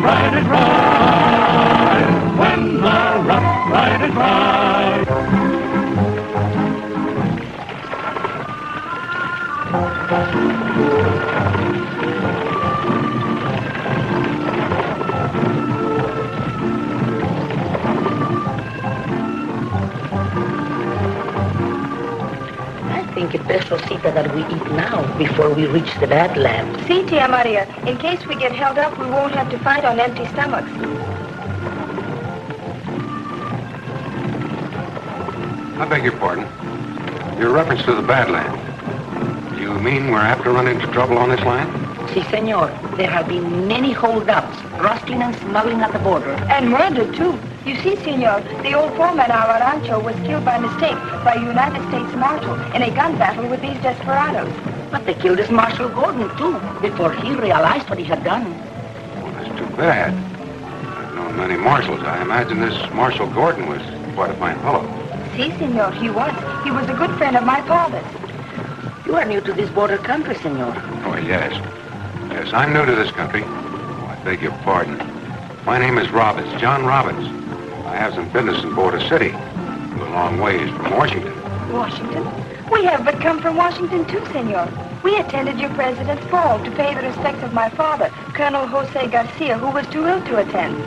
riders ride, when the rough riders ride. I think it's best, Rosita, that we eat now before we reach the Badlands. See, Tia Maria, in case we get held up, we won't have to fight on empty stomachs. I beg your pardon. Your reference to the Badlands. You mean we're apt to run into trouble on this line? Si, senor. There have been many holdups, rustling and smuggling at the border. And murder, too. You see, senor, the old foreman of our rancho was killed by mistake by a United States Marshal in a gun battle with these desperados. But they killed this Marshal Gordon, too, before he realized what he had done. Well, that's too bad. I've known many marshals. I imagine this Marshal Gordon was quite a fine fellow. Si, senor, he was. He was a good friend of my father's. You are new to this border country, senor. Oh, yes. Yes, I'm new to this country. Oh, I beg your pardon. My name is Robbins, John Robbins. I have some business in Border City, a long ways from Washington. Washington? We have but come from Washington, too, senor. We attended your president's ball to pay the respects of my father, Colonel Jose Garcia, who was too ill to attend.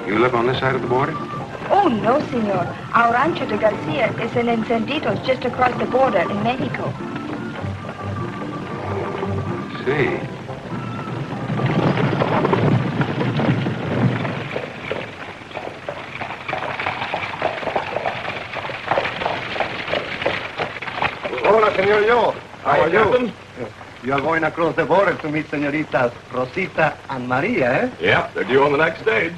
You live on this side of the border? Oh, no, senor. Our rancho de Garcia is in Encendidos, just across the border in Mexico. I see. Hola, Senor Yo. How are Captain. you? You are going across the border to meet Senoritas Rosita and Maria, eh? Yep, they're due on the next stage.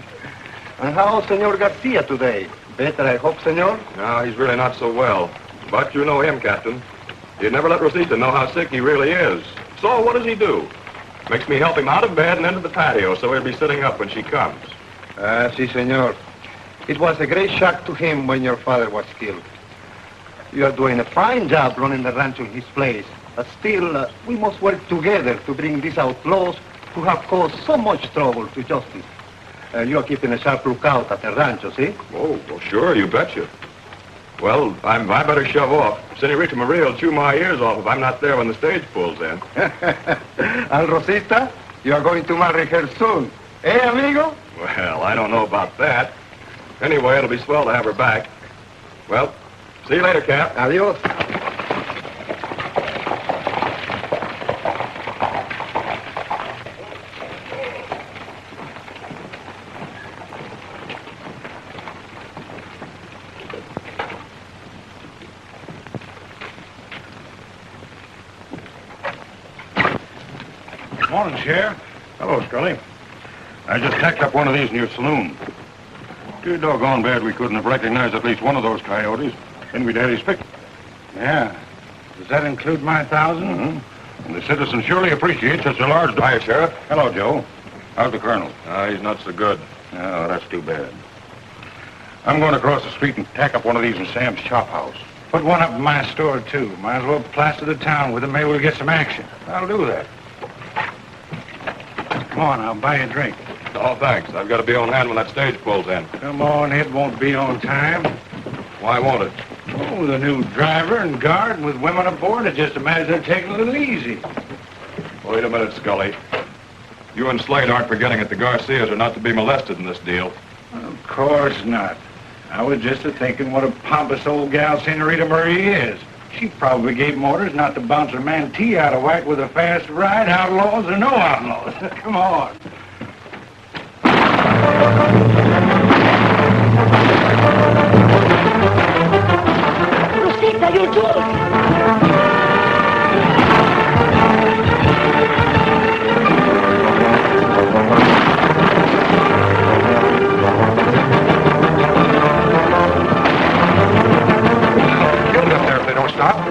And how's Senor Garcia today? Better, I hope, Senor? No, he's really not so well. But you know him, Captain. He'd never let Rosita know how sick he really is. So what does he do? Makes me help him out of bed and into the patio so he'll be sitting up when she comes. Si, Senor. It was a great shock to him when your father was killed. You are doing a fine job running the rancho in his place. But still, we must work together to bring these outlaws who have caused so much trouble to justice. You are keeping a sharp lookout at the rancho, see? Oh, well, sure, you betcha. Well, I better shove off. Senorita Maria will chew my ears off if I'm not there when the stage pulls in. And Rosita, you are going to marry her soon. Eh, amigo? Well, I don't know about that. Anyway, it'll be swell to have her back. Well, see you later, Cap. Adios. Morning, Sheriff. Hello, Scully. I just tacked up one of these in your saloon. Too doggone bad we couldn't have recognized at least one of those coyotes. Then we'd had his pick. Yeah. Does that include my 1,000? Mm-hmm. And the citizens surely appreciate such a large... Hiya, Sheriff. Hello, Joe. How's the colonel? He's not so good. Oh, that's too bad. I'm going across the street and tack up one of these in Sam's chop house. Put one up in my store, too. Might as well plaster the town with it. Maybe we'll get some action. I'll do that. Come on, I'll buy you a drink. Oh, thanks. I've got to be on hand when that stage pulls in. Come on, it won't be on time. Why won't it? Oh, with a new driver and guard and with women aboard, I just imagine they're taking it a little easy. Wait a minute, Scully. You and Slade aren't forgetting that the Garcias are not to be molested in this deal. Of course not. I was just a-thinking what a pompous old gal Senorita Maria is. She probably gave him orders not to bounce her mantee out of whack with a fast ride, outlaws or no outlaws. Come on. Rosita, your jewels!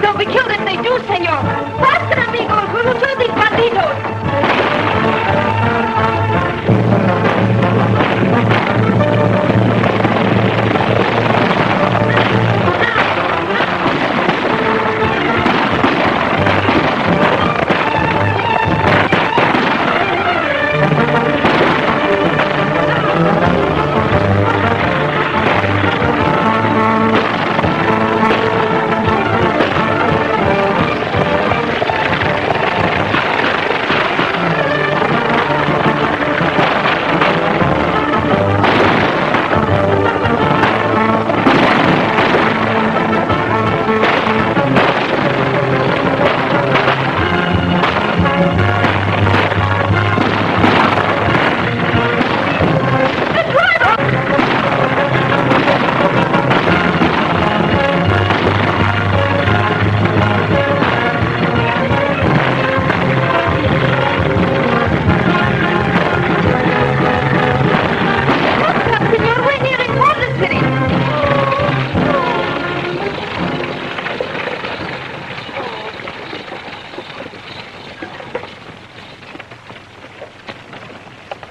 They'll be killed if they do, senor. Faster, amigos. We will show these bandidos.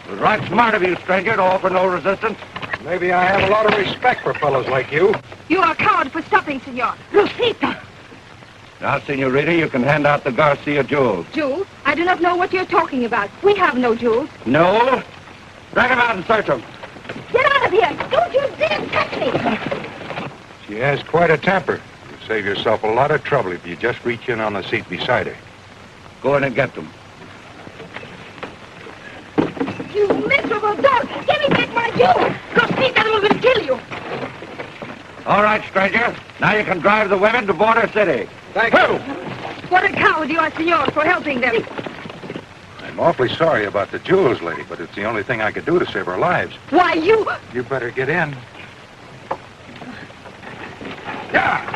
It was right smart of you, stranger, to offer no resistance. Maybe I have a lot of respect for fellows like you. You are a coward for stopping, senor. Rosita! Now, senorita, you can hand out the Garcia jewels. Jewels? I do not know what you're talking about. We have no jewels. No? Drag him out and search him. Get out of here! Don't you dare touch me! She has quite a temper. You'll save yourself a lot of trouble if you just reach in on the seat beside her. Go in and get them. You miserable dog! Give me back my jewels! Rosita will kill you! All right, stranger. Now you can drive the women to Border City. Thank you. What a coward you are, senor, for helping them. I'm awfully sorry about the jewels, lady, but it's the only thing I could do to save our lives. Why, you... You better get in. Yeah.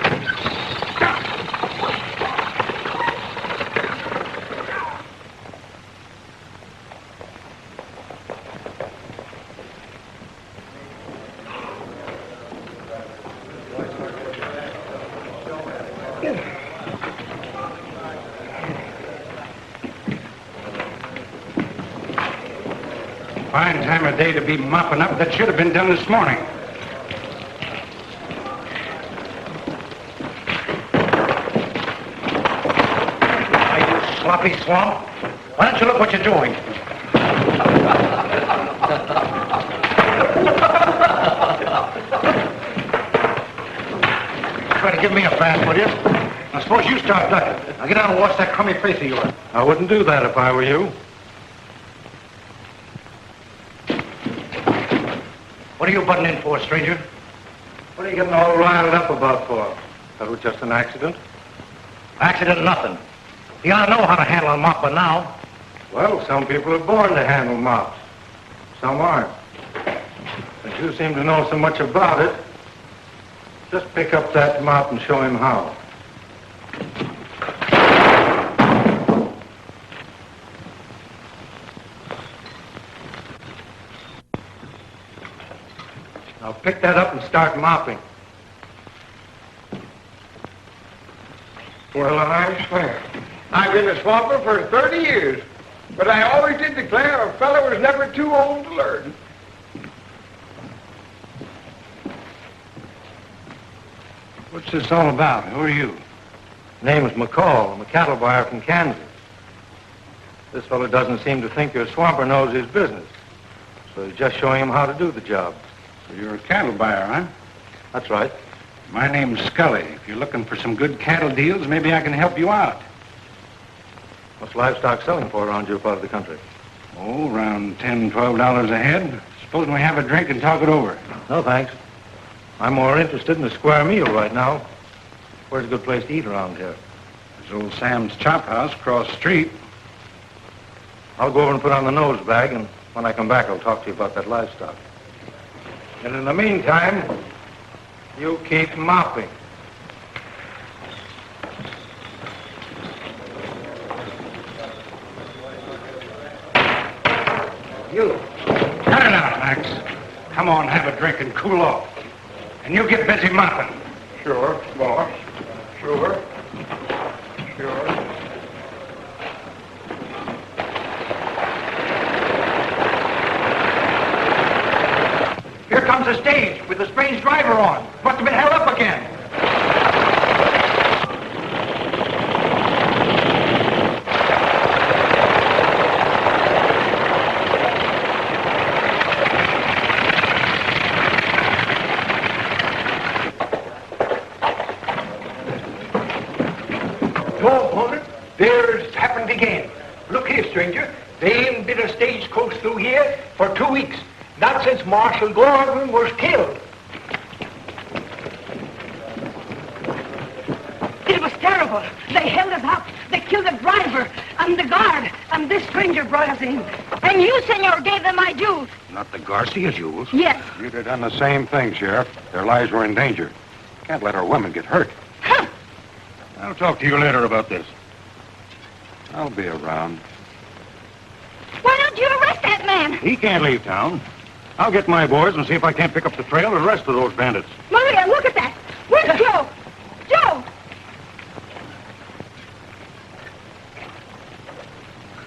Fine time of day to be mopping up. That should have been done this morning. You sloppy swamp. Why don't you look what you're doing? Try to give me a pass, will you? Now, suppose you start ducking. Now, get down and wash that crummy face of yours. I wouldn't do that if I were you. What are you butting in for, stranger? What are you getting all riled up about for? That was just an accident. Accident nothing. You ought to know how to handle a mop by now. Well, some people are born to handle mops. Some aren't. Since you seem to know so much about it, just pick up that mop and show him how. Now pick that up and start mopping. Well, I swear. I've been a swamper for 30 years, but I always did declare a fellow was never too old to learn. What's this all about? Who are you? Name's McCoy. I'm a cattle buyer from Kansas. This fellow doesn't seem to think your swamper knows his business, so he's just showing him how to do the job. So you're a cattle buyer, huh? That's right. My name's Scully. If you're looking for some good cattle deals, maybe I can help you out. What's livestock selling for around your part of the country? Oh, around $10, $12 a head. Suppose we have a drink and talk it over. No, thanks. I'm more interested in a square meal right now. Where's a good place to eat around here? There's old Sam's Chop House across the street. I'll go over and put on the nose bag, and when I come back, I'll talk to you about that livestock. And in the meantime, you keep mopping. You. Cut it out, Max. Come on, have a drink and cool off. And you get busy mopping. Sure, boss. Sure. Sure. Here comes the stage with the strange driver on. Must have been held up again. There's happened again. Look here, stranger. They ain't been a stagecoach through here for 2 weeks. Not since Marshal Gordon was killed. It was terrible. They held us up. They killed the driver and the guard. And this stranger brought us in. And you, senor, gave them my jewels. Not the Garcia jewels. Yes. You'd have done the same thing, Sheriff. Their lives were in danger. Can't let our women get hurt. Huh. I'll talk to you later about this. I'll be around. Why don't you arrest that man? He can't leave town. I'll get my boys and see if I can't pick up the trail of the rest of those bandits. Maria, look at that. Where's Joe? Joe!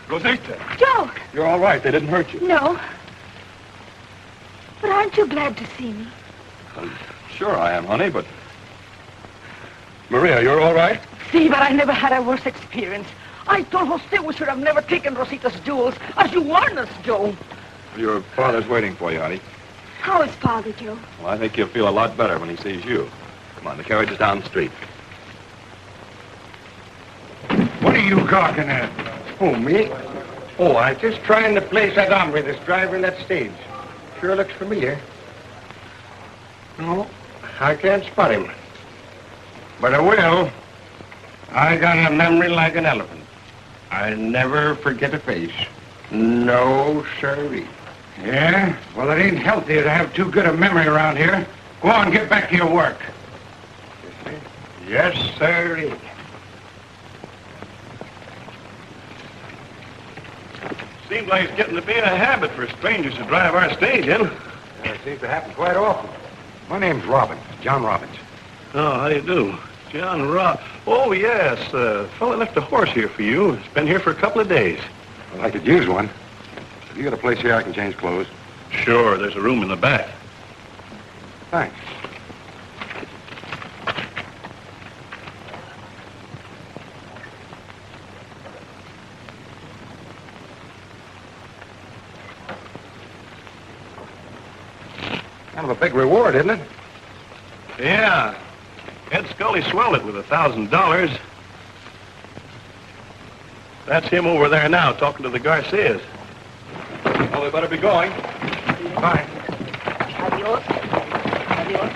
Rosita. Joe! You're all right. They didn't hurt you. No. But aren't you glad to see me? Sure I am, honey, but... Maria, you're all right? See, but I never had a worse experience. I told Jose we should have never taken Rosita's jewels, as you warned us, Joe. Your father's waiting for you, honey. How is Father, Joe? Well, I think he'll feel a lot better when he sees you. Come on, the carriage is down the street. What are you gawking at? Oh, me? Oh, I'm just trying to place that hombre that's driving that stage. Sure looks familiar. No, I can't spot him. But I will. I got a memory like an elephant. I never forget a face. No, sirree. Yeah? Well, it ain't healthy to have too good a memory around here. Go on, get back to your work. Yes, sirree. Seems like it's getting to be a habit for strangers to drive our stage in. Yeah, it seems to happen quite often. My name's Robbins, John Robbins. Oh, how do you do? John Robb. Oh, yes. Fella left a horse here for you. It's been here for a couple of days. Well, I could use one. Have you got a place here I can change clothes? Sure, there's a room in the back. Thanks. Kind of a big reward, isn't it? Yeah. Ed Scully swelled it with $1,000. That's him over there now, talking to the Garcias. Well, we better be going. Bye. Adios. Adios.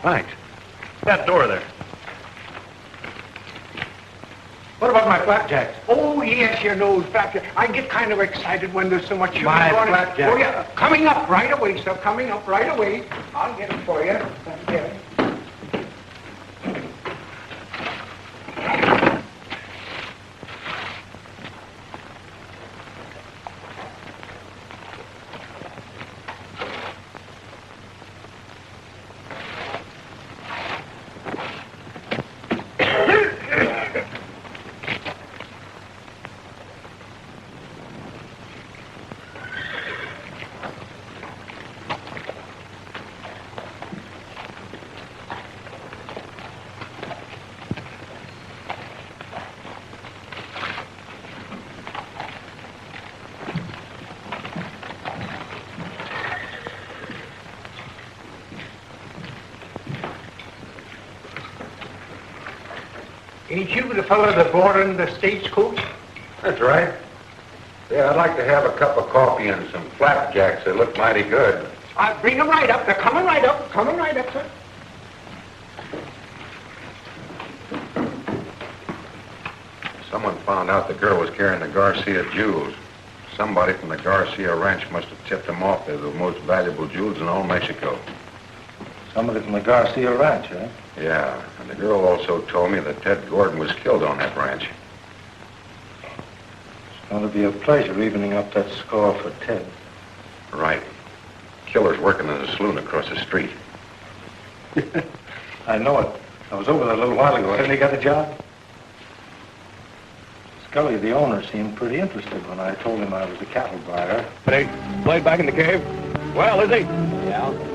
Thanks. That door there. What about my flapjacks? Oh, yes, you know, flapjacks. I get kind of excited when there's so much shooting My going on. flapjacks. Oh, yeah, coming up right away, sir, coming up right away. I'll get them for you. Thank you. Ain't you the fellow that brought in the stagecoach? That's right. Yeah, I'd like to have a cup of coffee and some flapjacks. They look mighty good. I'll bring them right up. They're coming right up. Coming right up, sir. Someone found out the girl was carrying the Garcia jewels. Somebody from the Garcia ranch must have tipped them off. They're the most valuable jewels in all Mexico. Somebody from the Garcia ranch, eh? Yeah, and the girl also told me that Ted Gordon was killed on that ranch. It's going to be a pleasure evening up that score for Ted. Right. Killer's working in a saloon across the street. I know it. I was over there a little while ago. Hasn't he got the job? Scully, the owner, seemed pretty interested when I told him I was a cattle buyer. But he played back in the cave? Well, is he? Yeah.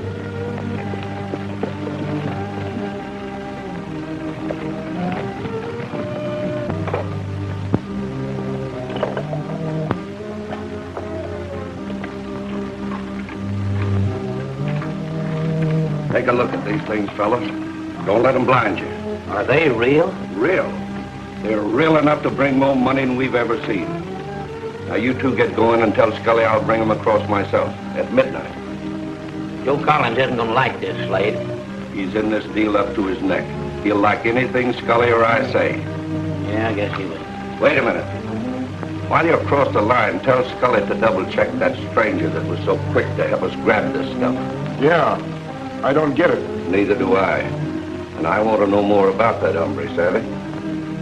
Take a look at these things, fellas. Don't let them blind you. Are they real? Real. They're real enough to bring more money than we've ever seen. Now, you two get going and tell Scully I'll bring them across myself at midnight. Joe Collins isn't gonna like this, Slade. He's in this deal up to his neck. He'll like anything Scully or I say. Yeah, I guess he will. Wait a minute. While you're across the line, tell Scully to double-check that stranger that was so quick to help us grab this stuff. Yeah, I don't get it. Neither do I. And I want to know more about that hombre, savvy?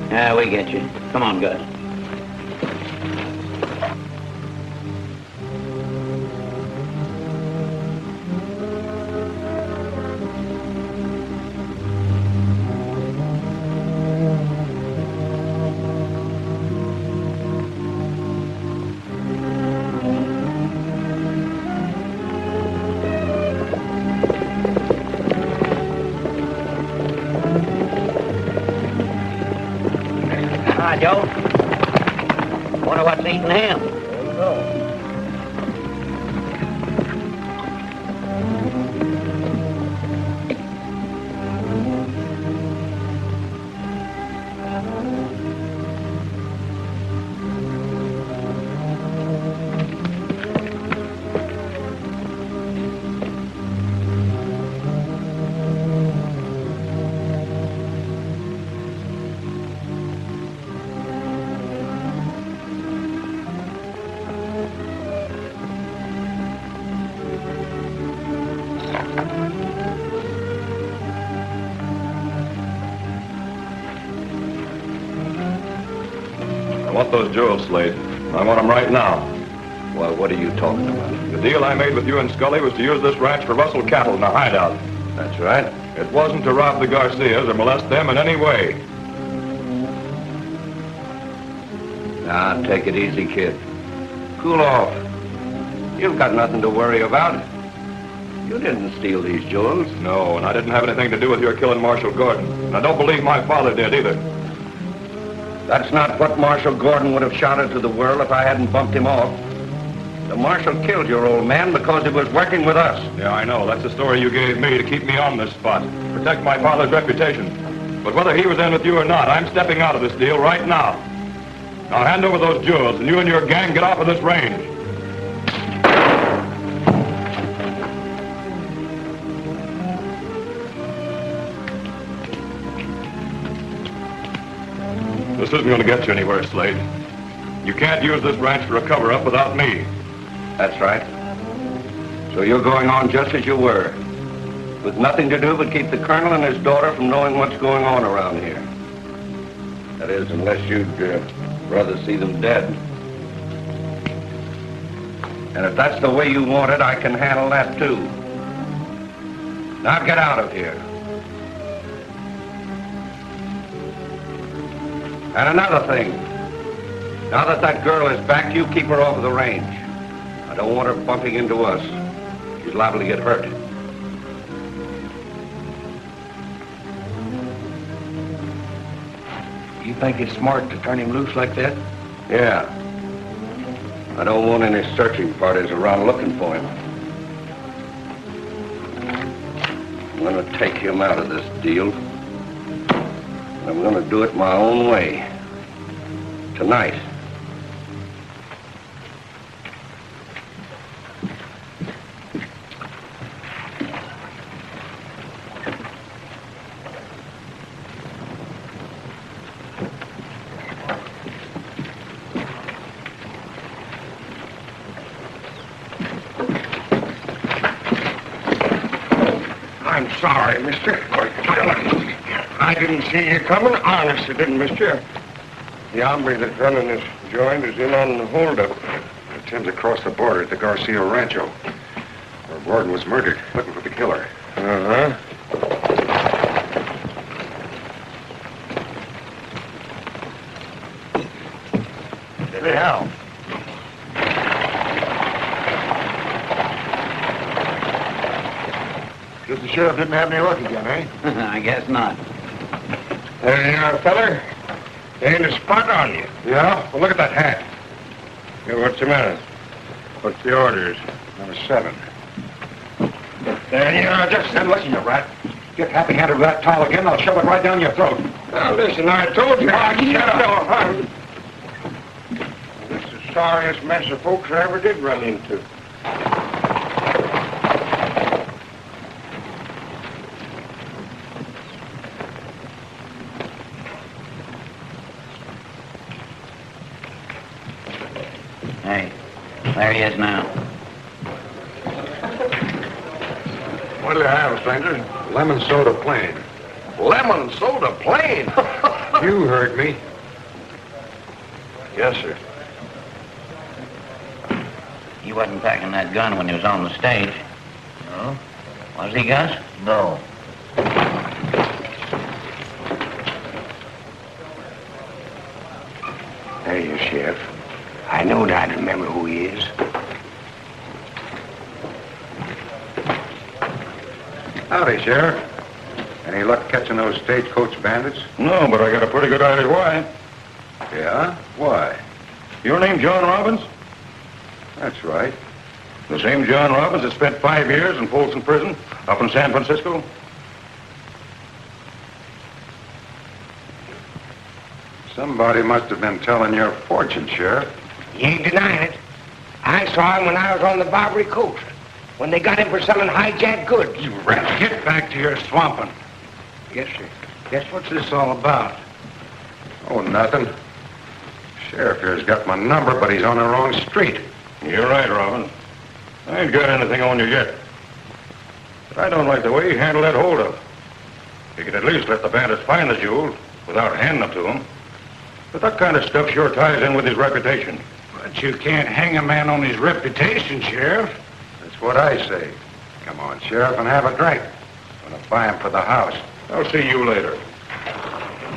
Yeah, we get you. Come on, Gus. Hi, Joe. Wonder what's eating him. I want those jewels, Slade. I want them right now. Well, what are you talking about? The deal I made with you and Scully was to use this ranch for rustle cattle in a hideout. That's right. It wasn't to rob the Garcias or molest them in any way. Now, take it easy, kid. Cool off. You've got nothing to worry about. You didn't steal these jewels. No, and I didn't have anything to do with your killing Marshal Gordon. And I don't believe my father did either. That's not what Marshal Gordon would have shouted to the world if I hadn't bumped him off. The Marshal killed your old man because he was working with us. Yeah, I know. That's the story you gave me to keep me on this spot. Protect my father's reputation. But whether he was in with you or not, I'm stepping out of this deal right now. Now hand over those jewels, and you and your gang get off of this range. This isn't going to get you anywhere, Slade. You can't use this ranch for a cover-up without me. That's right. So you're going on just as you were, with nothing to do but keep the colonel and his daughter from knowing what's going on around here. That is, unless you'd rather see them dead. And if that's the way you want it, I can handle that too. Now get out of here. And another thing, now that that girl is back, you keep her off of the range. I don't want her bumping into us. She's liable to get hurt. You think it's smart to turn him loose like that? Yeah. I don't want any searching parties around looking for him. I'm going to take him out of this deal. I'm going to do it my own way. Tonight. I'm sorry, mister. I didn't see you coming. Honest, I didn't, mister. The hombre that's running this joint is in on the holdup. Tim's across the border at the Garcia Rancho, where Gordon was murdered, looking for the killer. Uh-huh. Steady, Hal. Guess the sheriff didn't have any luck again, eh? I guess not. There you are, feller. There ain't a spot on you. Yeah? Well, look at that hat. Yeah, what's the matter? What's the orders? Number 7. There you are, just... Now, listen, you rat. Get happy-handed with that towel again, I'll shove it right down your throat. Now, listen, I told you. Shut up. This is the sorriest mess of folks I ever did run into. Hey, there he is now. What'll you have, stranger? Lemon soda plain. Lemon soda plain. You heard me. Yes, sir. He wasn't packing that gun when he was on the stage. No? Was he, Gus? No. There you, Sheriff. I knowed I'd remember who he is. Howdy, Sheriff. Any luck catching those stagecoach bandits? No, but I got a pretty good idea why. Yeah? Why? Your name John Robbins? That's right. The same John Robbins that spent 5 years in Folsom Prison up in San Francisco? Somebody must have been telling your fortune, Sheriff. You ain't denying it. I saw him when I was on the Barbary Coast, when they got him for selling hijacked goods. You rat, get back to your swamping. Yes, sir. Guess what's this all about? Oh, nothing. Sheriff here's got my number, but he's on the wrong street. You're right, Robbins. I ain't got anything on you yet. But I don't like the way you handle that holdup. You could at least let the bandits find the jewels without handing them to him. But that kind of stuff sure ties in with his reputation. But you can't hang a man on his reputation, Sheriff. That's what I say. Come on, Sheriff, and have a drink. I'm gonna buy him for the house. I'll see you later.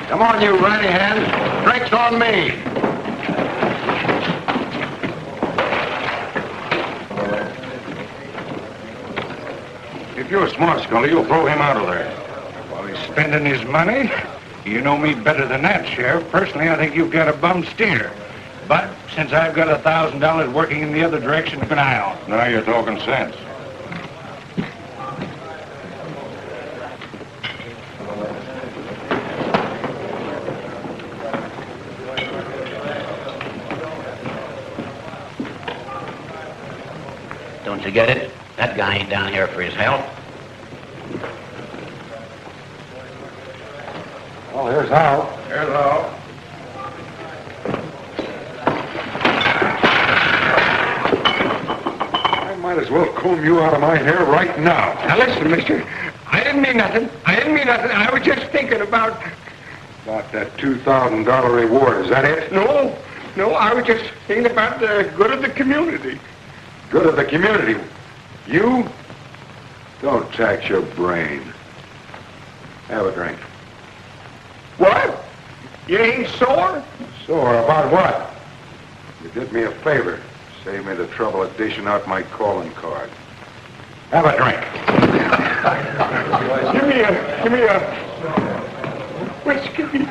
Come on, you ratty hands. Drink's on me. If you're smart, Scully, you'll throw him out of there. While he's spending his money, you know me better than that, Sheriff. Personally, I think you've got a bum steer. But since I've got $1,000 working in the other direction, keep an eye out. Now you're talking sense. Don't you get it? That guy ain't down here for his help. Well, here's how. Here's all. I might as well comb you out of my hair right now. Now listen, mister. I didn't mean nothing. I was just thinking about... About that $2,000 reward, is that it? No, I was just thinking about the good of the community. Good of the community. You? Don't tax your brain. Have a drink. What? You ain't sore? Sore about what? You did me a favor. Save me the trouble of dishing out my calling card. Have a drink. Give me a whiskey.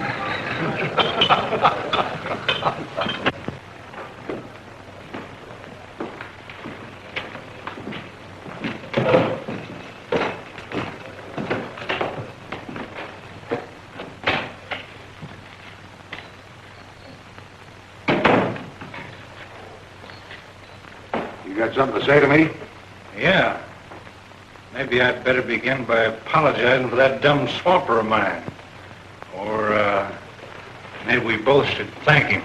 You got something to say to me? Yeah. Maybe I'd better begin by apologizing for that dumb swamper of mine. Or, maybe we both should thank him.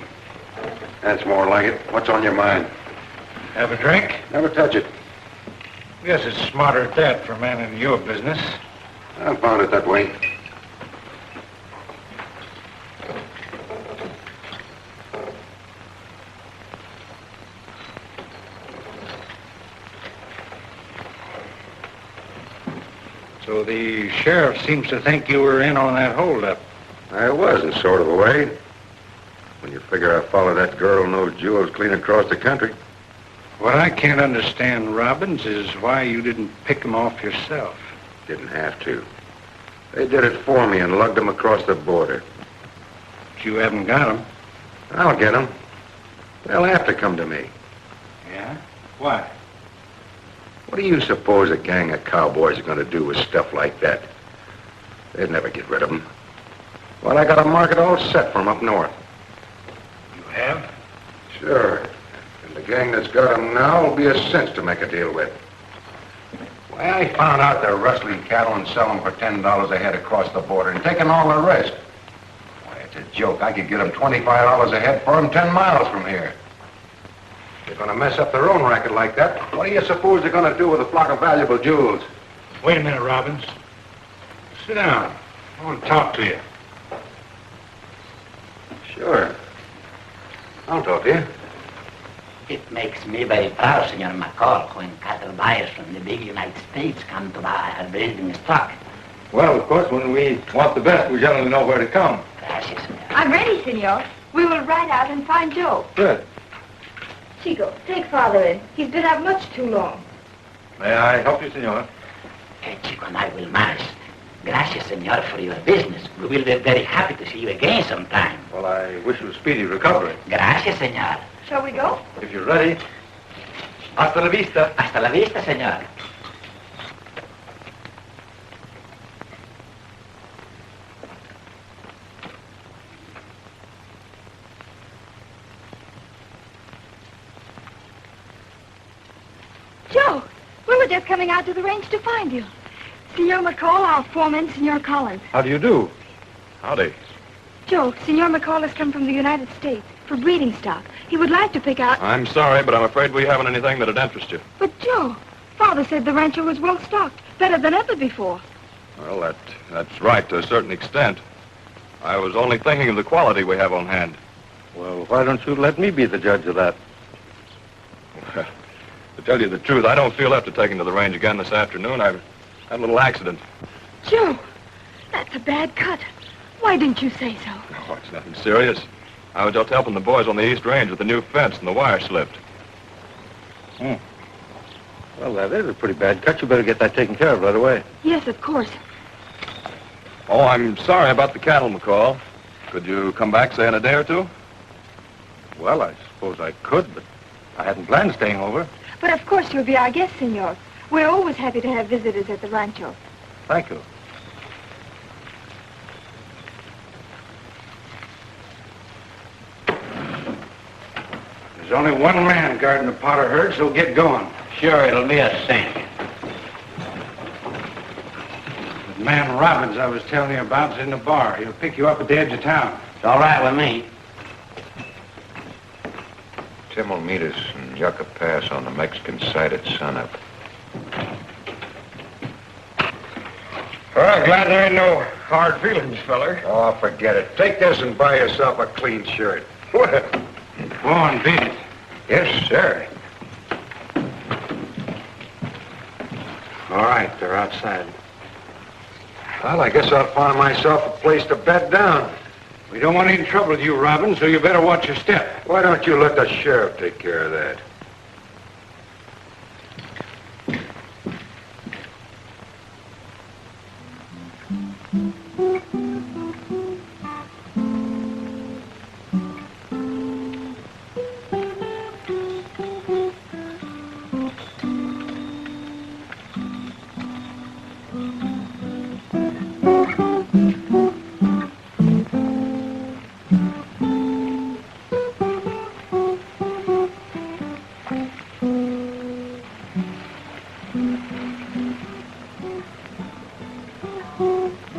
That's more like it. What's on your mind? Have a drink? Never touch it. Guess it's smarter at that for a man in your business. I found it that way. So the sheriff seems to think you were in on that holdup. I was, in sort of a way. When you figure I followed that girl and those jewels clean across the country. What I can't understand, Robbins, is why you didn't pick them off yourself. Didn't have to. They did it for me and lugged them across the border. But you haven't got them. I'll get them. They'll have to come to me. Yeah? Why? What do you suppose a gang of cowboys are going to do with stuff like that? They'd never get rid of them. Well, I got a market all set for them up north. You have? Sure. And the gang that's got them now will be a cinch to make a deal with. Why, I found out they're rustling cattle and selling them for $10 a head across the border and taking all the risk. Why, it's a joke. I could get them $25 a head for them 10 miles from here. They're going to mess up their own racket like that. What do you suppose they're going to do with a flock of valuable jewels? Wait a minute, Robbins. Sit down. I want to talk to you. Sure. I'll talk to you. It makes me very proud, Senor McCoy, when cattle buyers from the big United States come to buy our breeding stock. Well, of course, when we want the best, we generally know where to come. Gracias, senor. I'm ready, senor. We will ride out and find Joe. Good. Chico, take Father in. He's been out much too long. May I help you, senor? Chico and I will manage. Gracias, senor, for your business. We will be very happy to see you again sometime. Well, I wish you a speedy recovery. Gracias, senor. Shall we go? If you're ready. Hasta la vista. Hasta la vista, senor. Joe, we were just coming out to the range to find you. Senor McCall, our foreman, Senor Collins. How do you do? Howdy. Joe, Senor McCall has come from the United States for breeding stock. He would like to pick out... I'm sorry, but I'm afraid we haven't anything that'd interest you. But, Joe, Father said the rancho was well stocked, better than ever before. Well, that's right to a certain extent. I was only thinking of the quality we have on hand. Well, why don't you let me be the judge of that? To tell you the truth, I don't feel after taking to the range again this afternoon. I've had a little accident. Joe, that's a bad cut. Why didn't you say so? Oh, it's nothing serious. I was just helping the boys on the East Range with the new fence and the wire slipped. Well, that is a pretty bad cut. You better get that taken care of right away. Yes, of course. Oh, I'm sorry about the cattle, McCall. Could you come back, say, in a day or two? Well, I suppose I could, but I hadn't planned staying over. But of course you'll be our guest, Senor. We're always happy to have visitors at the rancho. Thank you. There's only one man guarding the Potter herd, so get going. Sure, it'll be a cinch. The man Robbins I was telling you about is in the bar. He'll pick you up at the edge of town. It's all right with me. Tim will meet us in Yucca Pass on the Mexican side at sunup. Well, glad there ain't no hard feelings, feller. Oh, forget it. Take this and buy yourself a clean shirt. Well, Go on, beat it. Yes, sir. All right, they're outside. Well, I guess I'll find myself a place to bed down. We don't want any trouble with you, Robbins, so you better watch your step. Why don't you let the sheriff take care of that?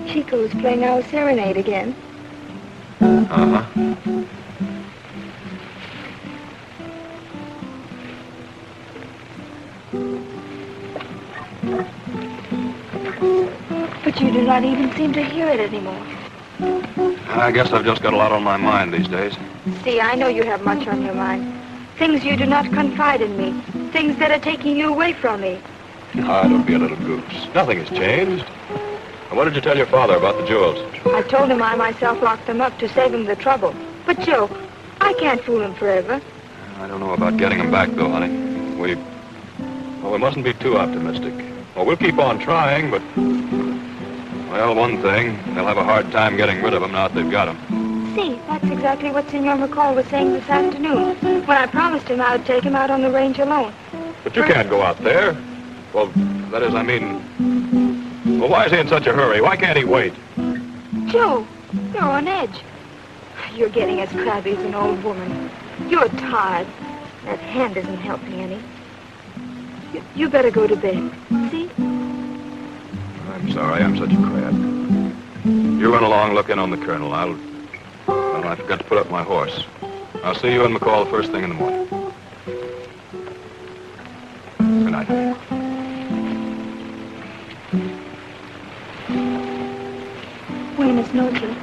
Chico's playing our serenade again. Uh-huh. But you do not even seem to hear it anymore. I guess I've just got a lot on my mind these days. See, I know you have much on your mind. Things you do not confide in me. Things that are taking you away from me. Ah, don't be a little goose. Nothing has changed. And what did you tell your father about the jewels? I told him I myself locked them up to save him the trouble. But, Joe, I can't fool him forever. I don't know about getting them back, though, honey. We mustn't be too optimistic. Well, we'll keep on trying, but... Well, one thing, they'll have a hard time getting rid of them now that they've got them. See, that's exactly what Senor McCall was saying this afternoon, when I promised him I would take him out on the range alone. But you can't go out there. Well, that is, I mean... Well, why is he in such a hurry? Why can't he wait? Joe, you're on edge. You're getting as crabby as an old woman. You're tired. That hand isn't helping any. You better go to bed. See? I'm sorry, I'm such a crab. You run along, look in on the colonel. Well, I forgot to put up my horse. I'll see you and McCall the first thing in the morning. Good night. Buenas noches.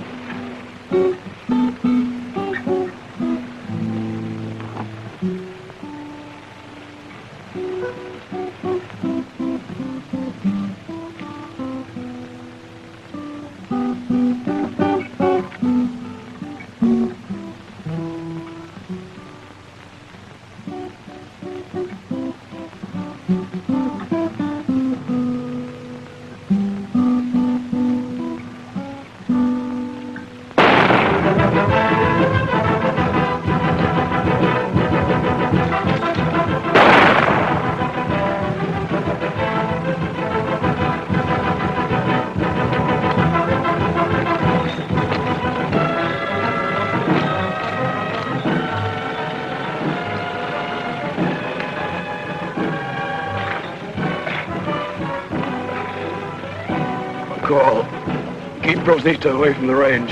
Rosita away from the range.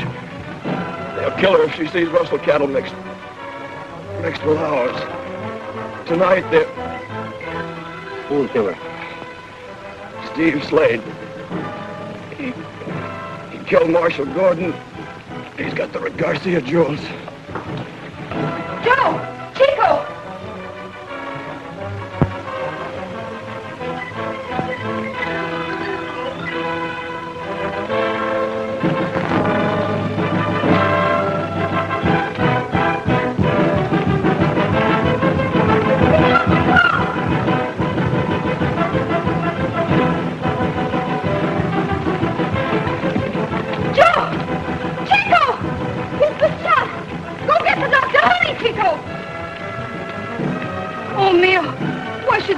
They'll kill her if she sees rustle cattle mixed with ours. Tonight, they're... Who'll kill her? Steve Slade. He killed Marshal Gordon. He's got the Garcia jewels. Joe! Chico!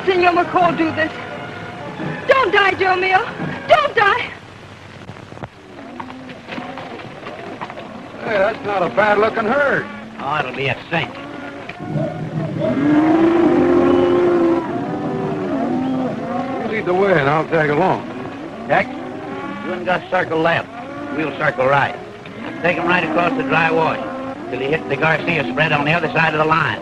Senor McCoy do this? Don't die, Joe Mio. Don't die. Hey, that's not a bad-looking herd. Oh, it'll be a cinch. You lead the way and I'll tag along. Jack, you and Gus circle left. We'll circle right. Take him right across the dry wash till he hits the Garcia spread on the other side of the line.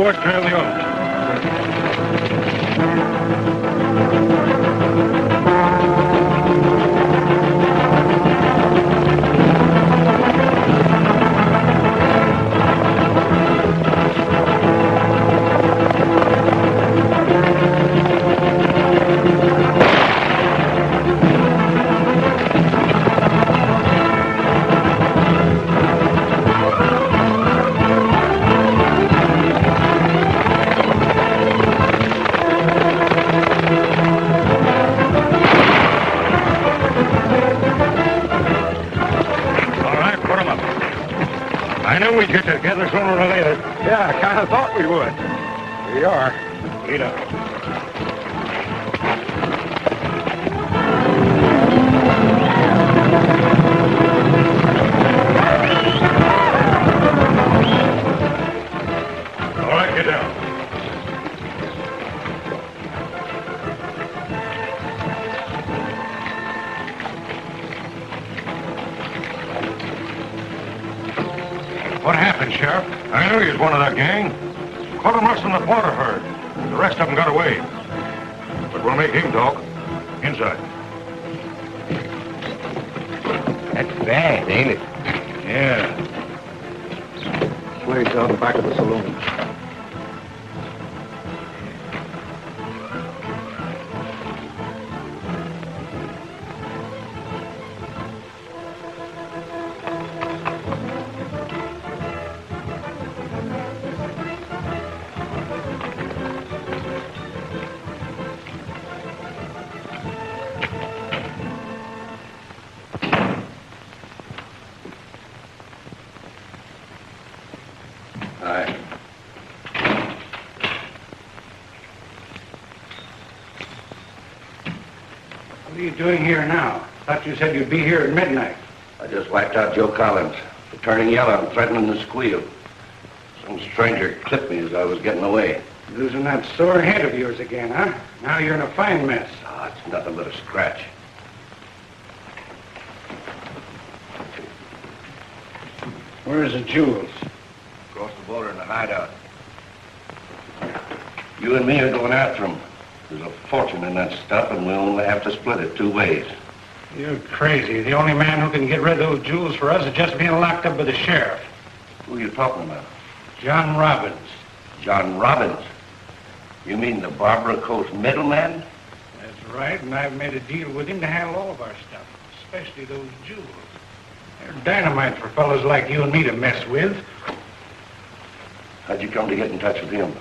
boys trail the others. We'd get together sooner or later. Yeah, I kind of thought we would. We are. Lead up. All right, get down. What happened, Sheriff? I knew he was one of that gang. Caught him rustling the Porter herd. The rest of them got away. But we'll make him talk. Inside. That's bad, ain't it? Yeah. Slade's out the back of the saloon. What are you doing here now? Thought you said you'd be here at midnight. I just wiped out Joe Collins for turning yellow and threatening to squeal. Some stranger clipped me as I was getting away. Losing that sore head of yours again, huh? Now you're in a fine mess. Ah, it's nothing but a scratch. Where's the jewels? Across the border in the hideout. You and me are going after them. There's a fortune in that stuff, and we'll only have to split it 2 ways. You're crazy. The only man who can get rid of those jewels for us is just being locked up by the sheriff. Who are you talking about? John Robbins. John Robbins? You mean the Barbara Coast middleman? That's right, and I've made a deal with him to handle all of our stuff, especially those jewels. They're dynamite for fellows like you and me to mess with. How'd you come to get in touch with him?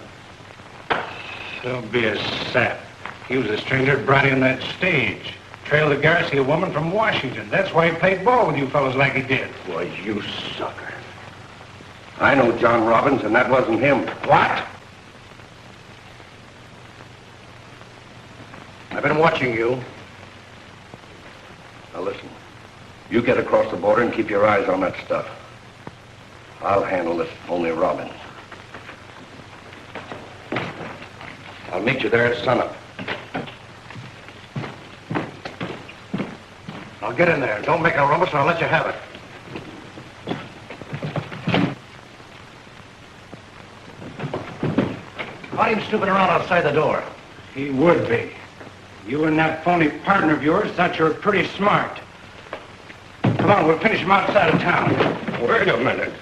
Don't be a sap. He was a stranger that brought in that stage. Trailed the Garcia woman from Washington. That's why he played ball with you fellows like he did. Boy, you sucker. I know John Robbins, and that wasn't him. What? I've been watching you. Now listen. You get across the border and keep your eyes on that stuff. I'll handle this, only Robbins. I'll meet you there at sunup. Now get in there. Don't make a rumpus or I'll let you have it. Caught him snooping around outside the door. He would be. You and that phony partner of yours thought you were pretty smart. Come on, we'll finish him outside of town. Wait a minute.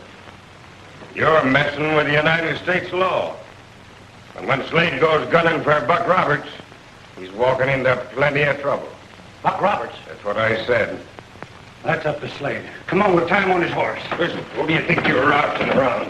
You're messing with the United States law. And when Slade goes gunning for Buck Roberts, he's walking into plenty of trouble. Buck Roberts? That's what I said. That's up to Slade. Come on, we'll tie him on his horse. Listen, who do you think you're routing around?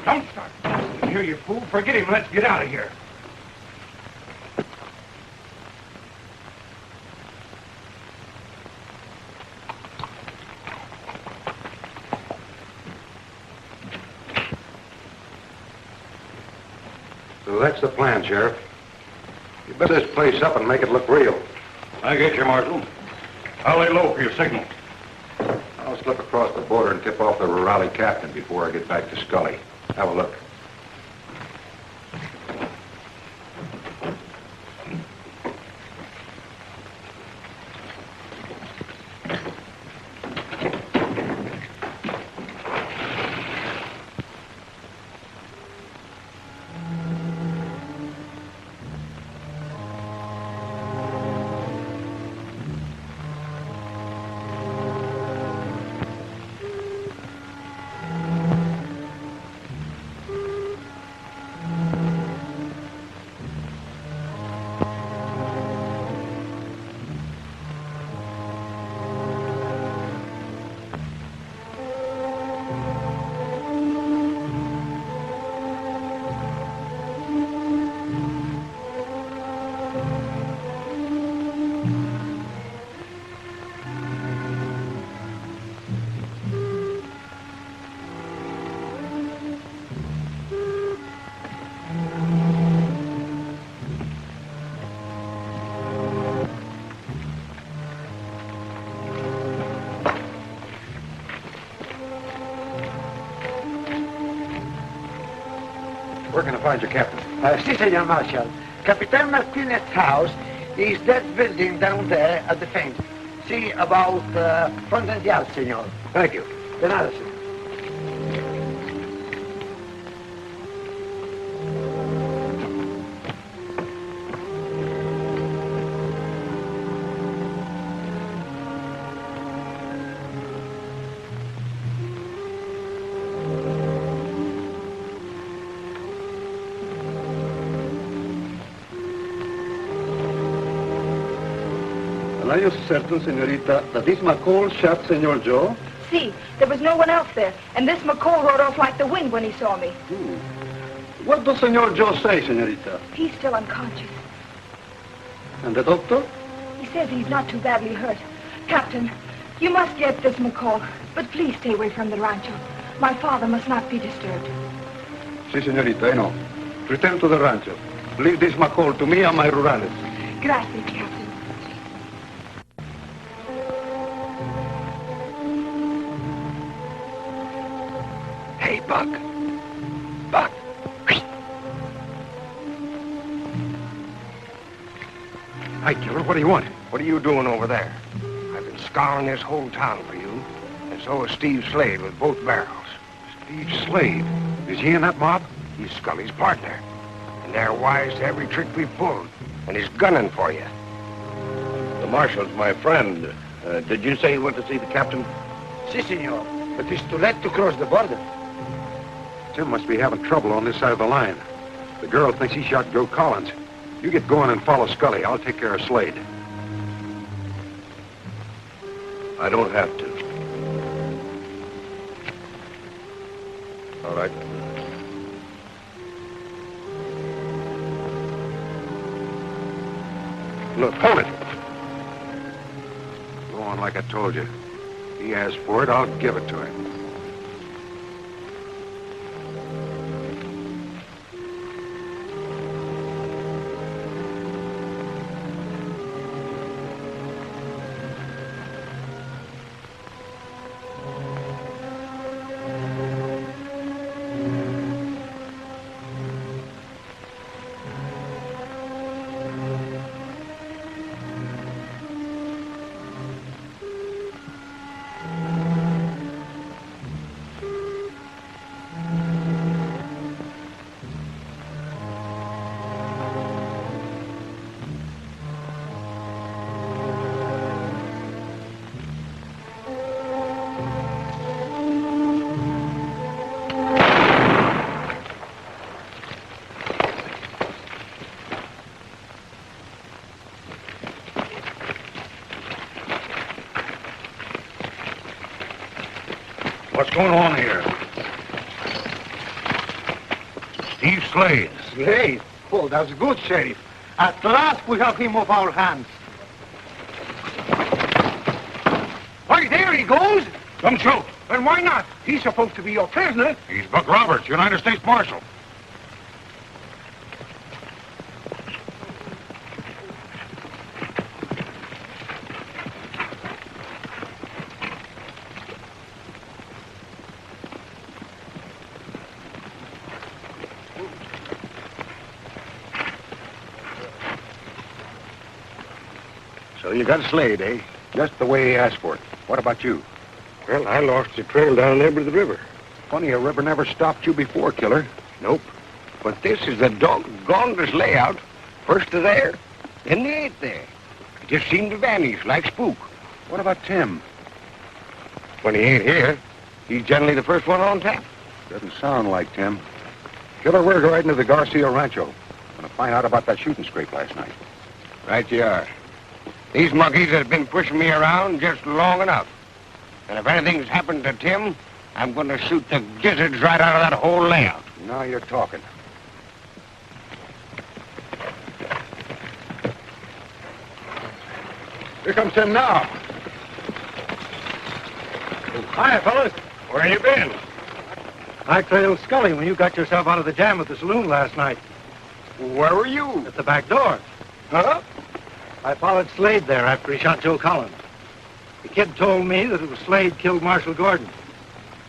Don't start blasting here, you fool. Forget him. Let's get out of here. So that's the plan, Sheriff. You build this place up and make it look real. I get you, Marshal. I'll lay low for your signal. I'll slip across the border and tip off the Raleigh captain before I get back to Scully. Have a look. Where can I find your captain? Si, Senor Marshal. Captain Martinez's house is that building down there at the fence. See about front of the house, Senor. Thank you. De nada, Senor. Are you certain, senorita, that this McCoy shot Senor Joe? See, there was no one else there, and this McCoy rode off like the wind when he saw me. What does Senor Joe say, senorita? He's still unconscious. And the doctor? He says he's not too badly hurt. Captain, you must get this McCoy, but please stay away from the rancho. My father must not be disturbed. Si, señorita, I know. Return to the rancho. Leave this McCoy to me and my rurales. Gracias, Captain. Hey, Buck. Buck. Hi, killer. What do you want? What are you doing over there? I've been scouring this whole town for you, and so is Steve Slade with both barrels. Steve Slade. Is he in that mob? He's Scully's partner, and they're wise to every trick we've pulled, and he's gunning for you. The marshal's my friend. Did you say you went to see the captain? Si, senor. But it's too late to cross the border. Tim must be having trouble on this side of the line. The girl thinks he shot Joe Collins. You get going and follow Scully. I'll take care of Slade. I don't have to. All right. Look, hold it. Go on like I told you. He asks for it, I'll give it to him. What's going on here? Steve Slade. Slade? Oh, that's good, Sheriff. At last we have him off our hands. Why, there he goes. Come shoot. And why not? He's supposed to be your prisoner. He's Buck Roberts, United States Marshal. So you got Slade, eh? Just the way he asked for it. What about you? Well, I lost the trail down there by the river. Funny, a river never stopped you before, killer. Nope. But this is the doggonedest layout. First to there, then they ain't there. It just seemed to vanish like spook. What about Tim? When he ain't here, he's generally the first one on tap. Doesn't sound like Tim. Killer, we're riding to the Garcia Rancho. Gonna find out about that shooting scrape last night. Right you are. These monkeys have been pushing me around just long enough. And if anything's happened to Tim, I'm going to shoot the gizzards right out of that whole layout. Now you're talking. Here comes Tim now. Hi, fellas. Where you been? I trailed Scully when you got yourself out of the jam at the saloon last night. Where were you? At the back door. Huh? I followed Slade there after he shot Joe Collins. The kid told me that it was Slade killed Marshal Gordon.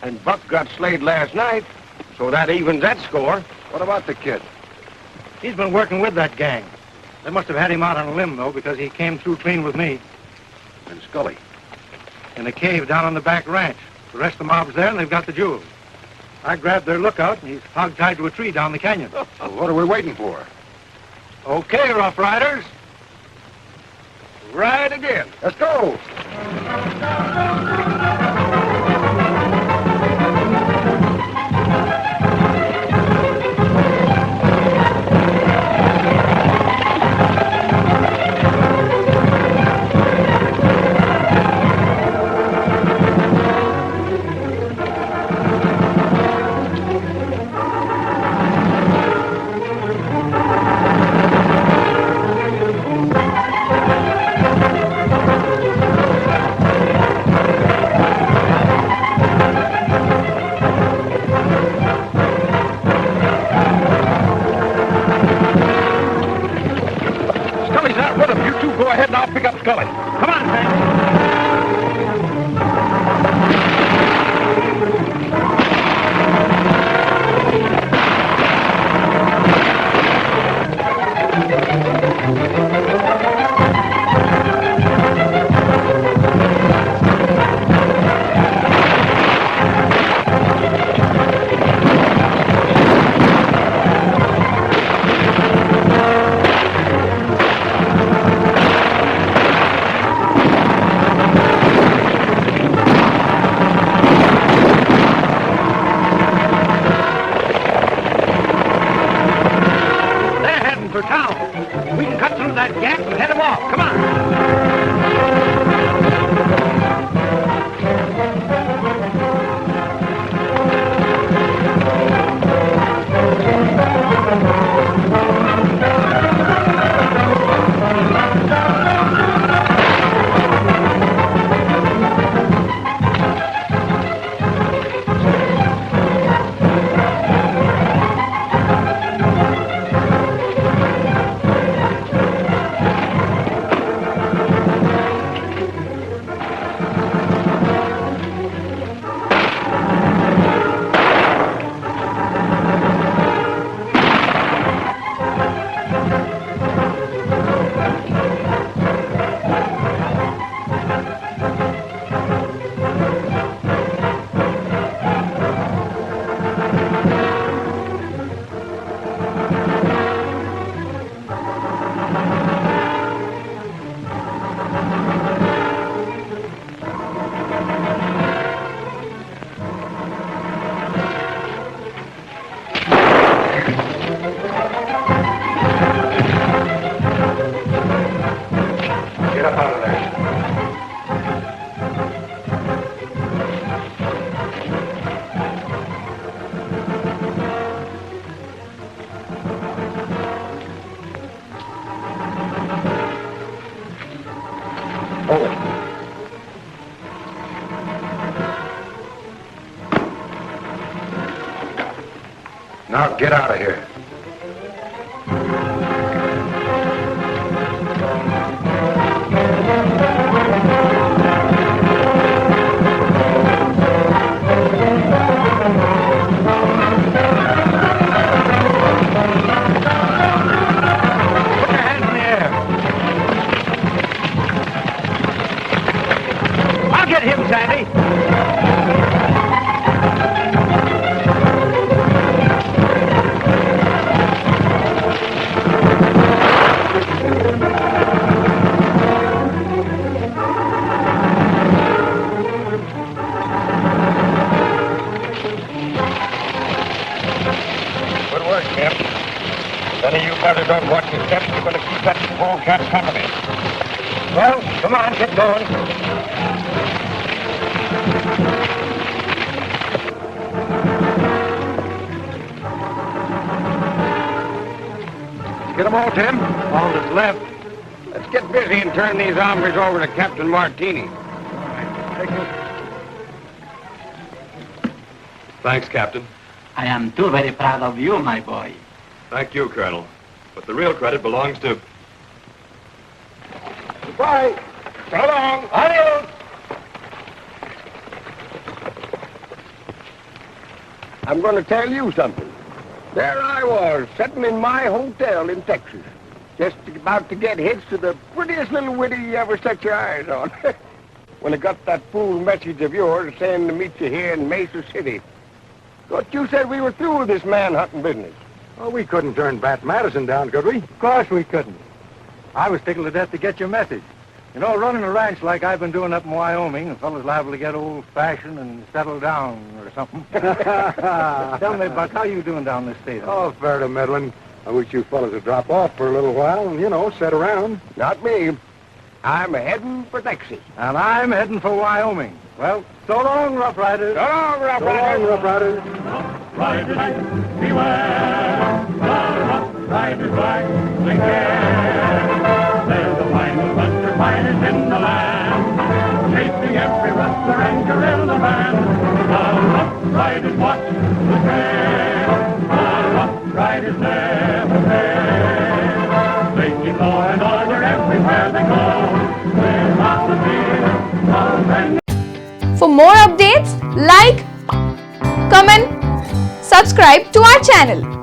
And Buck got Slade last night, so that evens that score. What about the kid? He's been working with that gang. They must have had him out on a limb, though, because he came through clean with me. And Scully? In a cave down on the back ranch. The rest of the mob's there, and they've got the jewels. I grabbed their lookout, and he's hog-tied to a tree down the canyon. Well, what are we waiting for? Okay, Rough Riders. Right again. Let's go. Scully's not with him. You two go ahead and I'll pick up Scully. Come on, Sandy. For town. We can cut through that gap and head them off. Come on. Now get out of here. Don't watch your steps. You're going to keep that small cat company. Well, come on, get going. Get them all, Tim? All that's left. Let's get busy and turn these hombres over to Captain Martini. Thanks, Captain. I am too very proud of you, my boy. Thank you, Colonel. But the real credit belongs to... Goodbye. So long. Adios. I'm going to tell you something. There I was, sitting in my hotel in Texas, just about to get hitched to the prettiest little widdy you ever set your eyes on. When I got that fool message of yours saying to meet you here in Mesa City. Thought you said we were through with this man-hunting business. Oh, we couldn't turn Bat Madison down, could we? Of course we couldn't. I was tickled to death to get your message. You know, running a ranch like I've been doing up in Wyoming, a fellow's liable to get old-fashioned and settle down or something. Tell me, Buck, how you doing down this state? Oh, fair to meddling. I wish you fellas would drop off for a little while and, you know, sit around. Not me. I'm heading for Texas. And I'm heading for Wyoming. Well, so long, Rough Riders. So long, Rough Riders. So long, Rough Riders. Riders, beware, the Rough Riders black again. They're the finest buster fighters in the land, chasing every rustler and guerrilla band. The Rough Riders watch the trail, the Rough Riders never fail. They keep law and order For more updates, like, comment, subscribe to our channel.